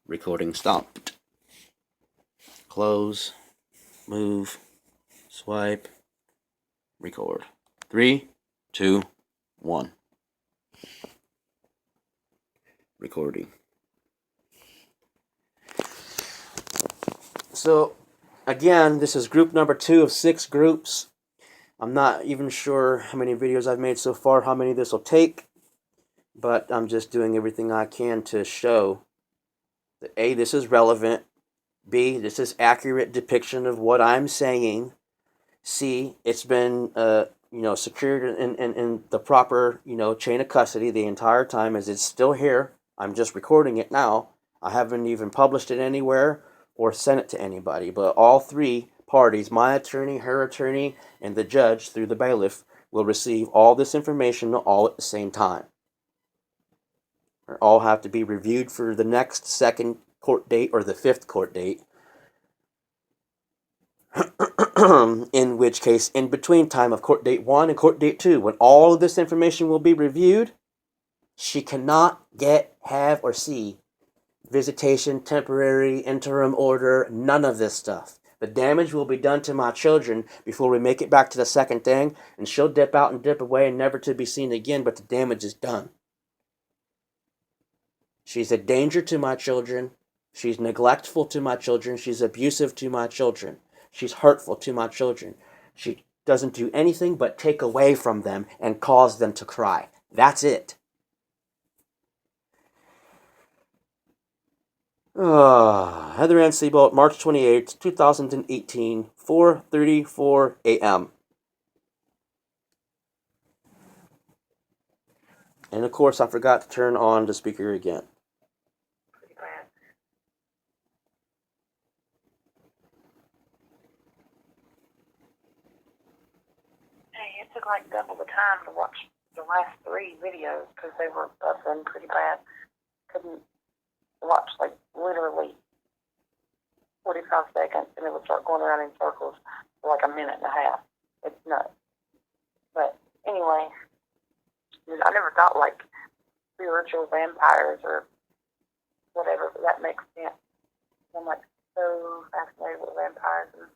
Recording stopped. Close, move, swipe, record. 3, 2, 1. Recording. So, again, this is group number 2 of 6 groups. I'm not even sure how many videos I've made so far, how many this will take, but I'm just doing everything I can to show that A, this is relevant, B, this is accurate depiction of what I'm saying, C, it's been secured in the proper chain of custody the entire time, as it's still here. I'm just recording it now. I haven't even published it anywhere or sent it to anybody, but all three parties, my attorney, her attorney, and the judge through the bailiff, will receive all this information all at the same time. Or all have to be reviewed for the next second court date or the fifth court date. In which case, in between time of court date 1 and court date 2, when all of this information will be reviewed, she cannot get, have, or see visitation, temporary, interim order, none of this stuff. The damage will be done to my children before we make it back to the second thing, and she'll dip out and dip away and never to be seen again, but the damage is done. She's a danger to my children. She's neglectful to my children. She's abusive to my children. She's hurtful to my children. She doesn't do anything but take away from them and cause them to cry. That's it. Heather Ann Seabolt, March 28, 2018, 4:34 a.m. And of course, I forgot to turn on the speaker again. Pretty bad. Hey, it took like double the time to watch the last 3 videos because they were buffering pretty bad. Couldn't watch like literally 45 seconds and it would start going around in circles for like a minute and a half. It's nuts. But anyway, I never thought like spiritual vampires or whatever, but that makes sense. I'm like so fascinated with vampires and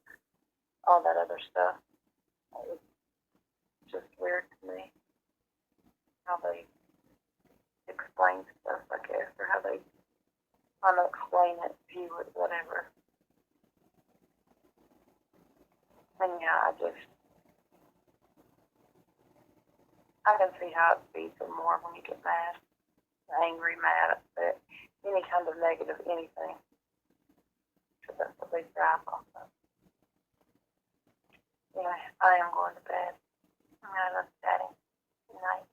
all that other stuff. It's just weird to me how they explain stuff, I guess, or how they kind of explain it, view it, whatever. And yeah, I can see how it feeds them more when you get mad, angry, mad, upset, any kind of negative anything. Because that's what they thrive off of. Anyway, I am going to bed. I love Daddy. Good night.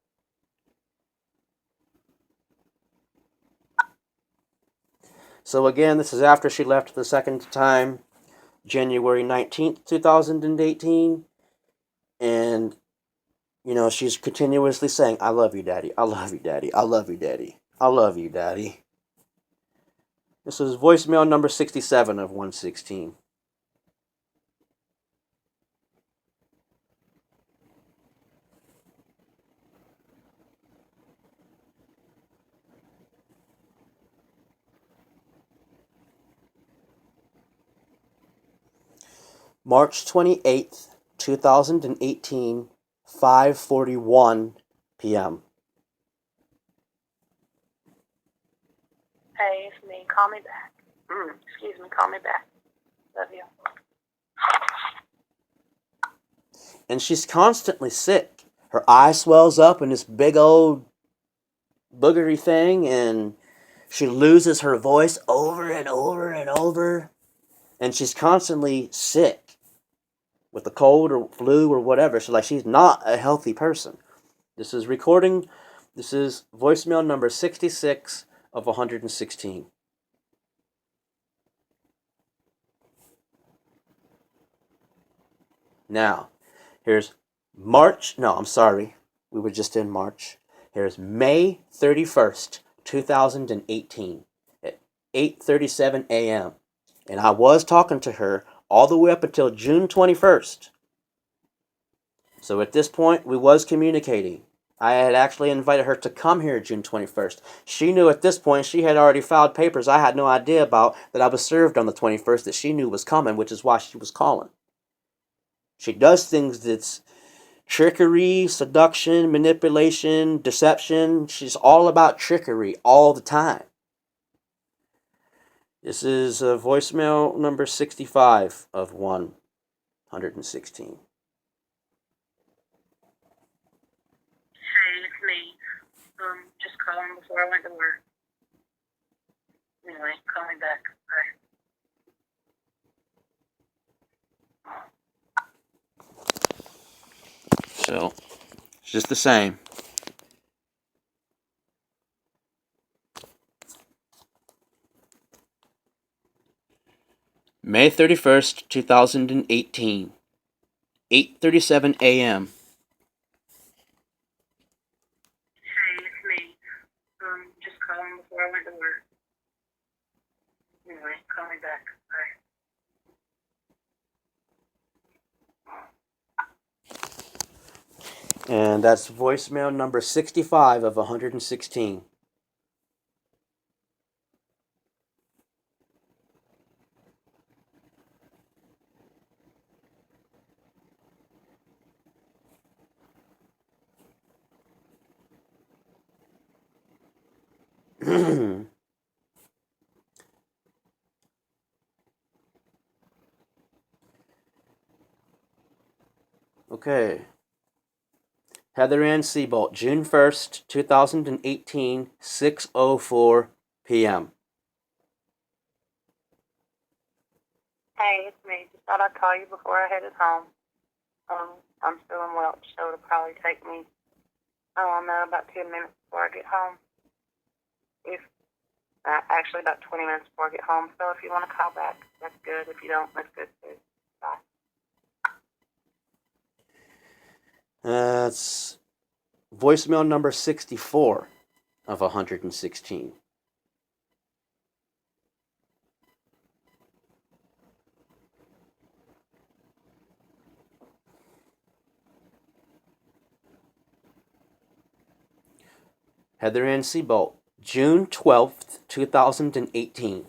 So again, this is after she left the second time, January 19th, 2018. And, she's continuously saying, I love you, Daddy. I love you, Daddy. I love you, Daddy. I love you, Daddy. This is voicemail number 67 of 116. March 28th, 2018, 5:41 p.m. Hey, it's me. Call me back. Excuse me. Call me back. Love you. And she's constantly sick. Her eye swells up in this big old boogery thing, and she loses her voice over and over and over. And she's constantly sick with a cold or flu or whatever. So she's not a healthy person. This is voicemail number 66 of 116. Now, here's we were just in March. Here's May 31st, 2018 at 8:37 a.m. And I was talking to her all the way up until June 21st. So at this point, we was communicating. I had actually invited her to come here June 21st. She knew at this point she had already filed papers I had no idea about that I was served on the 21st that she knew was coming, which is why she was calling. She does things that's trickery, seduction, manipulation, deception. She's all about trickery all the time. This is voicemail number 65 of 116. Hey, it's me. Just calling before I went to work. Anyway, call me back. Bye. So, it's just the same. May 31st, 2018, 8:37 a.m. Hey, it's me. Just calling before I went to work. Anyway, call me back. Bye. And that's voicemail number 65 of 116. Okay. Heather Ann Seabolt, June 1st, 2018, 6:04 p.m. Hey, it's me. Just thought I'd call you before I headed home. I'm still in Welch, so it'll probably take me, I don't know, about 10 minutes before I get home. Actually about 20 minutes before I get home. So if you want to call back, that's good. If you don't, that's good too. Bye. That's voicemail number 64 of 116. Heather Ann Seabolt, June 12th, 2018.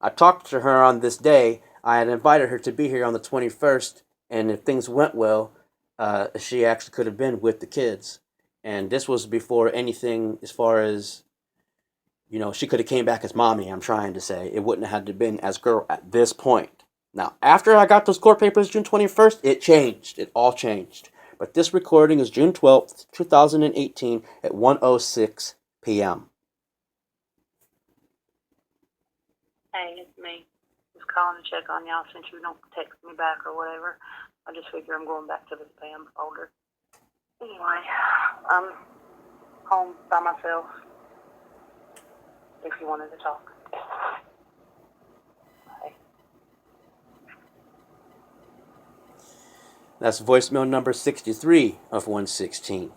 I talked to her on this day. I had invited her to be here on the 21st, and if things went well, she actually could have been with the kids. And this was before anything as far as, she could have came back as mommy, I'm trying to say. It wouldn't have had to been as girl at this point. Now, after I got those court papers June 21st, it changed. It all changed. But this recording is June 12th, 2018 at 1:06 p.m. Hey, it's me. Just calling to check on y'all since you don't text me back or whatever. I just figure I'm going back to the spam folder. Anyway, I'm home by myself. If you wanted to talk. Bye. That's voicemail number 63 of 116.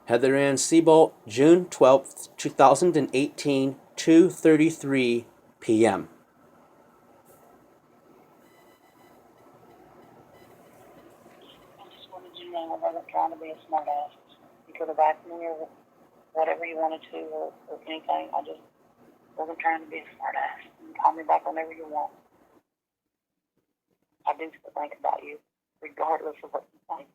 Heather Ann Seabolt, June 12th, 2018, 2:33 p.m. I just wanted you to know I wasn't trying to be a smart ass. You could have asked me or whatever you wanted to or anything. I just wasn't trying to be a smart ass. You can call me back whenever you want. I do still think about you, regardless of what you think.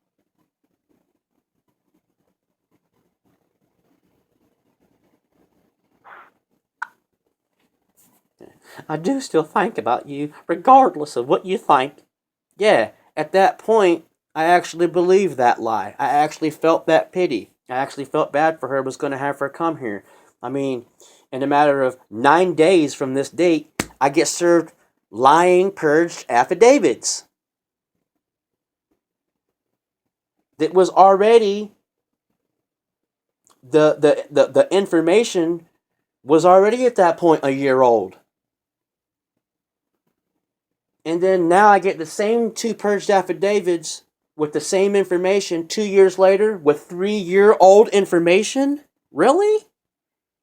I do still think about you, regardless of what you think. Yeah, at that point, I actually believed that lie. I actually felt that pity. I actually felt bad for her, was going to have her come here. I mean, in a matter of 9 days from this date, I get served lying, purged affidavits. That was already, the information was already at that point a year old. And then now I get the same 2 purged affidavits with the same information 2 years later with 3-year-old information? Really?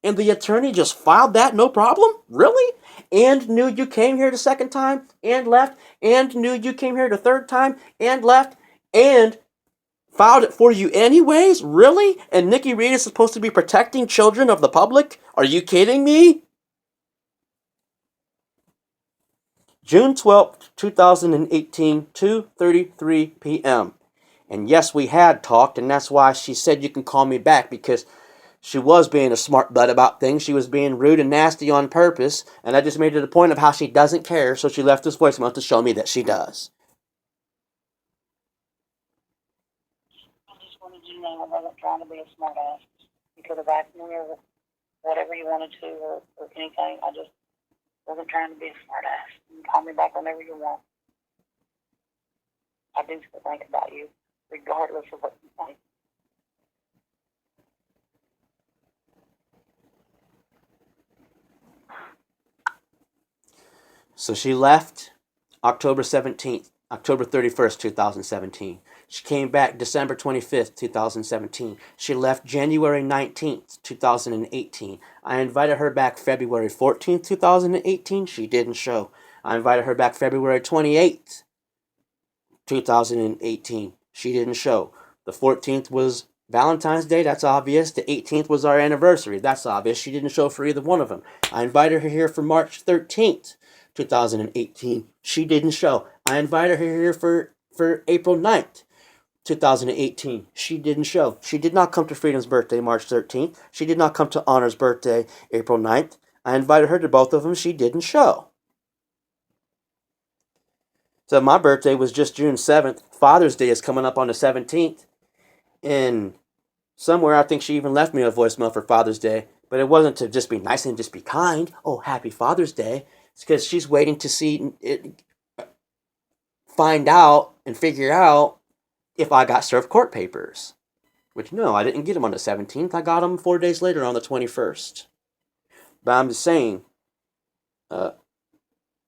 And the attorney just filed that no problem? Really? and knew you came here the second time and left, and knew you came here the third time and left, and filed it for you anyways? Really? And Nikki Reed is supposed to be protecting children of the public? Are you kidding me? June 12th, 2018, 2:33 p.m. And yes, we had talked, and that's why she said you can call me back, because she was being a smart butt about things. She was being rude and nasty on purpose, and I just made it a point of how she doesn't care, so she left this voicemail to show me that she does. I just wanted you to know I wasn't trying to be a smart ass. You could have asked me or whatever you wanted to or anything. I just wasn't trying to be a smart ass. You can call me back whenever you want. I do still think about you, regardless of what you think. So she left October 17th, October 31st, 2017. She came back December 25th, 2017. She left January 19th, 2018. I invited her back February 14th, 2018. She didn't show. I invited her back February 28th, 2018. She didn't show. The 14th was Valentine's Day, that's obvious. The 18th was our anniversary, that's obvious. She didn't show for either one of them. I invited her here for March 13th, 2018. She didn't show. I invited her here for April 9th, 2018. She didn't show. She did not come to Freedom's birthday, March 13th. She did not come to Honor's birthday, April 9th. I invited her to both of them. She didn't show. So my birthday was just June 7th. Father's Day is coming up on the 17th. And somewhere I think she even left me a voicemail for Father's Day. But it wasn't to just be nice and just be kind. Oh, happy Father's Day. It's because she's waiting to see it, find out and figure out if I got served court papers. Which, no, I didn't get them on the 17th. I got them 4 days later on the 21st. But I'm just saying,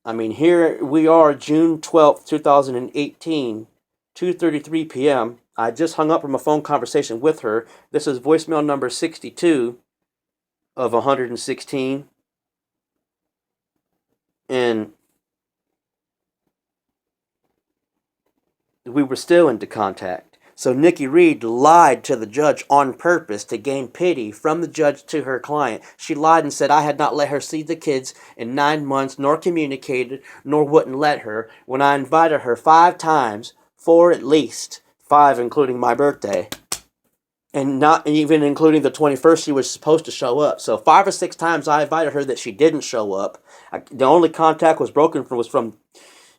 here we are, June 12th, 2018, 2:33 p.m. I just hung up from a phone conversation with her. This is voicemail number 62 of 116. And we were still into contact. So Nikki Reed lied to the judge on purpose to gain pity from the judge to her client. She lied and said I had not let her see the kids in 9 months, nor communicated, nor wouldn't let her, when I invited her 5 times, 4 at least, 5 including my birthday, and not even including the 21st she was supposed to show up. So 5 or 6 times I invited her that she didn't show up. The only contact was from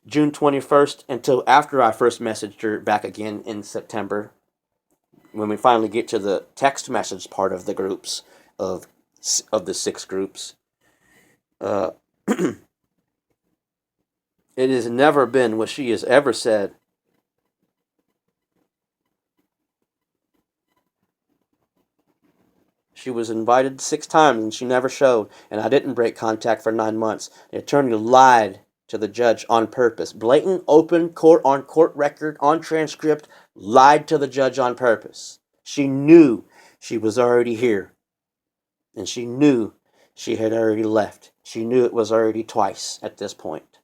June 21st until after I first messaged her back again in September, when we finally get to the text message part of the groups, of the 6 groups. It has never been what she has ever said. She was invited 6 times and she never showed, and I didn't break contact for 9 months. The attorney lied to the judge on purpose. Blatant, open, on court record, on transcript, lied to the judge on purpose. She knew she was already here. And she knew she had already left. She knew it was already twice at this point.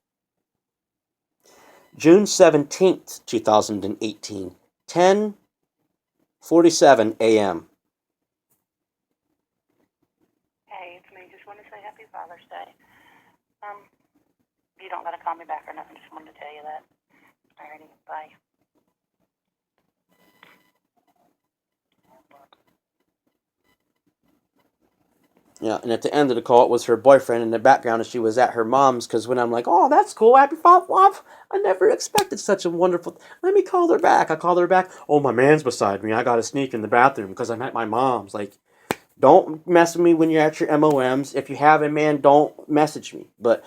June 17th, 2018, 10:47 a.m. Hey, it's me. Just wanted to say Happy Father's Day. You don't gotta call me back or nothing. Just wanted to tell you that. Alrighty, bye. Yeah, and at the end of the call, it was her boyfriend in the background, and she was at her mom's. Because when I'm like, "Oh, that's cool, happy Father's Day," I never expected such a wonderful. Let me call her back. I called her back. Oh, my man's beside me. I got to sneak in the bathroom because I'm at my mom's. Like, don't mess with me when you're at your MOMs. If you have a man, don't message me. But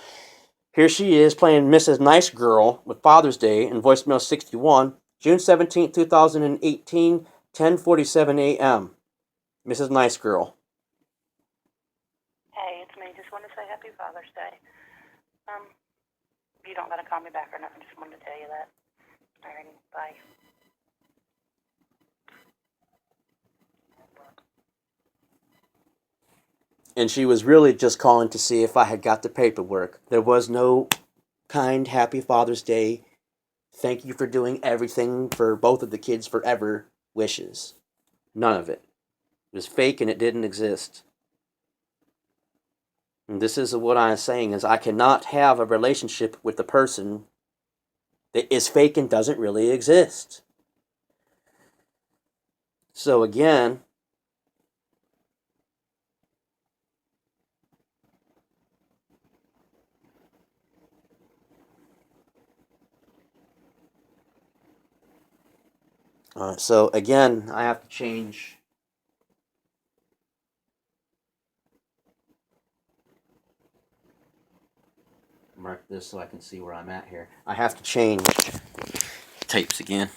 here she is playing Mrs. Nice Girl with Father's Day in voicemail 61, June 17th, 2018, 10:47 a.m. Mrs. Nice Girl. Hey, it's me. Just wanted to say Happy Father's Day. You don't gotta call me back or nothing. Just wanted to tell you that. Alrighty, bye. And she was really just calling to see if I had got the paperwork. There was no kind, happy Father's Day, thank you for doing everything for both of the kids forever wishes. None of it. It was fake and it didn't exist. And this is what I'm saying is I cannot have a relationship with the person that is fake and doesn't really exist. So again, I have to change. Mark this so I can see where I'm at here. I have to change tapes again.